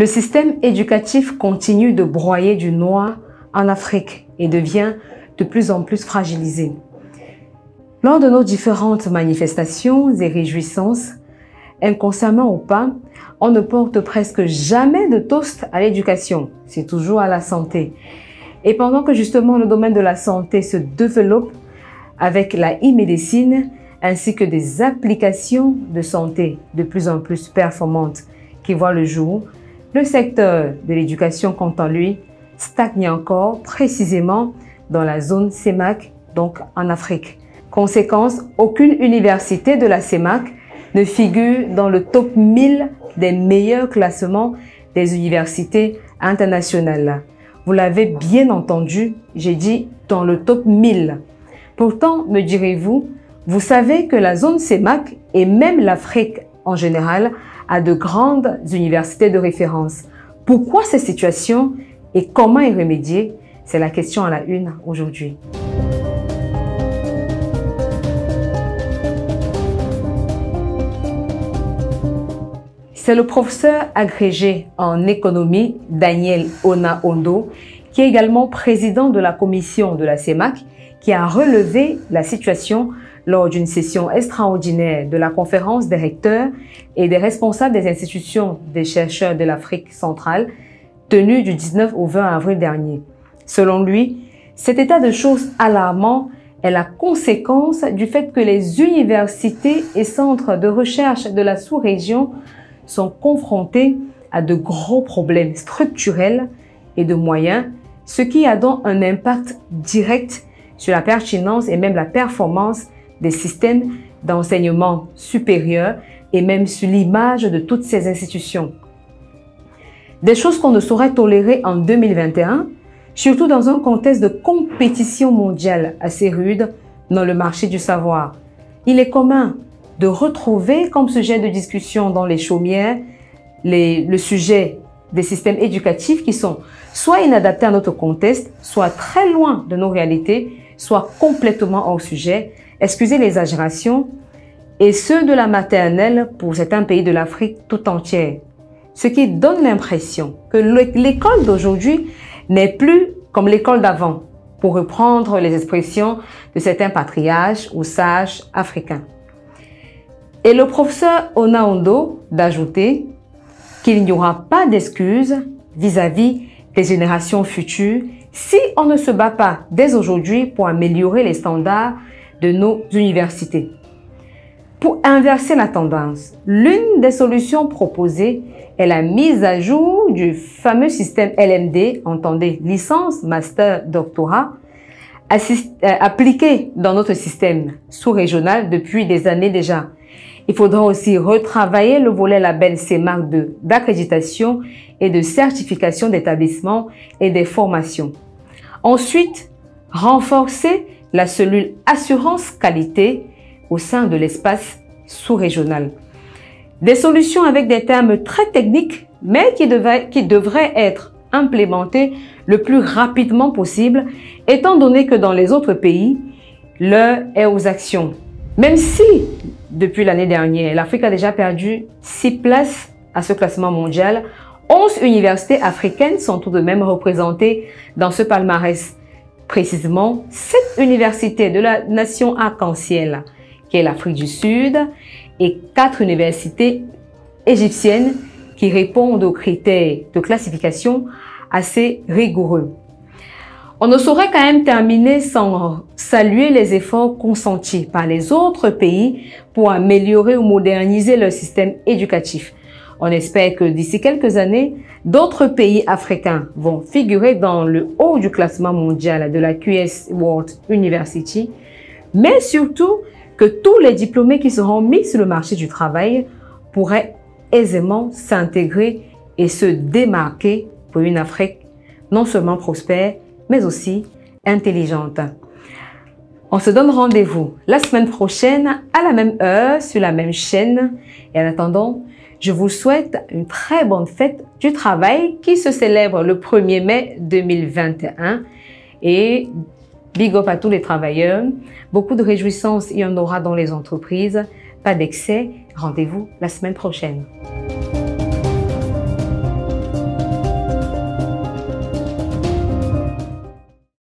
Le système éducatif continue de broyer du noir en Afrique et devient de plus en plus fragilisé. Lors de nos différentes manifestations et réjouissances, inconsciemment ou pas, on ne porte presque jamais de toast à l'éducation, c'est toujours à la santé. Et pendant que justement le domaine de la santé se développe avec la e-médecine ainsi que des applications de santé de plus en plus performantes qui voient le jour, le secteur de l'éducation, quant à lui, stagne encore précisément dans la zone CEMAC, donc en Afrique. Conséquence, aucune université de la CEMAC ne figure dans le top 1000 des meilleurs classements des universités internationales. Vous l'avez bien entendu, j'ai dit dans le top 1000. Pourtant, me direz-vous, vous savez que la zone CEMAC et même l'Afrique en général a de grandes universités de référence. Pourquoi cette situation et comment y remédier? C'est la question à la une aujourd'hui. C'est le professeur agrégé en économie Daniel Ona-Ondo, qui est également président de la commission de la CEMAC, qui a relevé la situation lors d'une session extraordinaire de la conférence des recteurs et des responsables des institutions des chercheurs de l'Afrique centrale, tenue du 19 au 20 avril dernier. Selon lui, cet état de choses alarmant est la conséquence du fait que les universités et centres de recherche de la sous-région sont confrontés à de gros problèmes structurels et de moyens, ce qui a donc un impact direct sur la pertinence et même la performance des systèmes d'enseignement supérieur et même sur l'image de toutes ces institutions. Des choses qu'on ne saurait tolérer en 2021, surtout dans un contexte de compétition mondiale assez rude dans le marché du savoir. Il est commun de retrouver comme sujet de discussion dans les chaumières le sujet des systèmes éducatifs qui sont soit inadaptés à notre contexte, soit très loin de nos réalités, soit complètement hors sujet, excusez l'exagération, et ceux de la maternelle pour certains pays de l'Afrique tout entière. Ce qui donne l'impression que l'école d'aujourd'hui n'est plus comme l'école d'avant, pour reprendre les expressions de certains patriarches ou sages africains. Et le professeur Ona-Ondo d'ajouter qu'il n'y aura pas d'excuses vis-à-vis des générations futures si on ne se bat pas dès aujourd'hui pour améliorer les standards de nos universités. Pour inverser la tendance, l'une des solutions proposées est la mise à jour du fameux système LMD, entendez, licence, master, doctorat, appliqué dans notre système sous-régional depuis des années déjà. Il faudra aussi retravailler le volet label CEMAC d'accréditation et de certification d'établissements et des formations. Ensuite, renforcer la cellule assurance qualité au sein de l'espace sous-régional. Des solutions avec des termes très techniques, mais qui devraient être implémentées le plus rapidement possible, étant donné que dans les autres pays, l'heure est aux actions. Même si, depuis l'année dernière, l'Afrique a déjà perdu 6 places à ce classement mondial, 11 universités africaines sont tout de même représentées dans ce palmarès. Précisément, 7 universités de la nation arc-en-ciel, qui est l'Afrique du Sud, et 4 universités égyptiennes qui répondent aux critères de classification assez rigoureux. On ne saurait quand même terminer sans saluer les efforts consentis par les autres pays pour améliorer ou moderniser leur système éducatif. On espère que d'ici quelques années, d'autres pays africains vont figurer dans le haut du classement mondial de la QS World University, mais surtout que tous les diplômés qui seront mis sur le marché du travail pourraient aisément s'intégrer et se démarquer pour une Afrique non seulement prospère, mais aussi intelligente. On se donne rendez-vous la semaine prochaine à la même heure sur la même chaîne. Et en attendant, je vous souhaite une très bonne fête du travail qui se célèbre le 1er mai 2021. Et big up à tous les travailleurs. Beaucoup de réjouissances il y en aura dans les entreprises. Pas d'excès. Rendez-vous la semaine prochaine.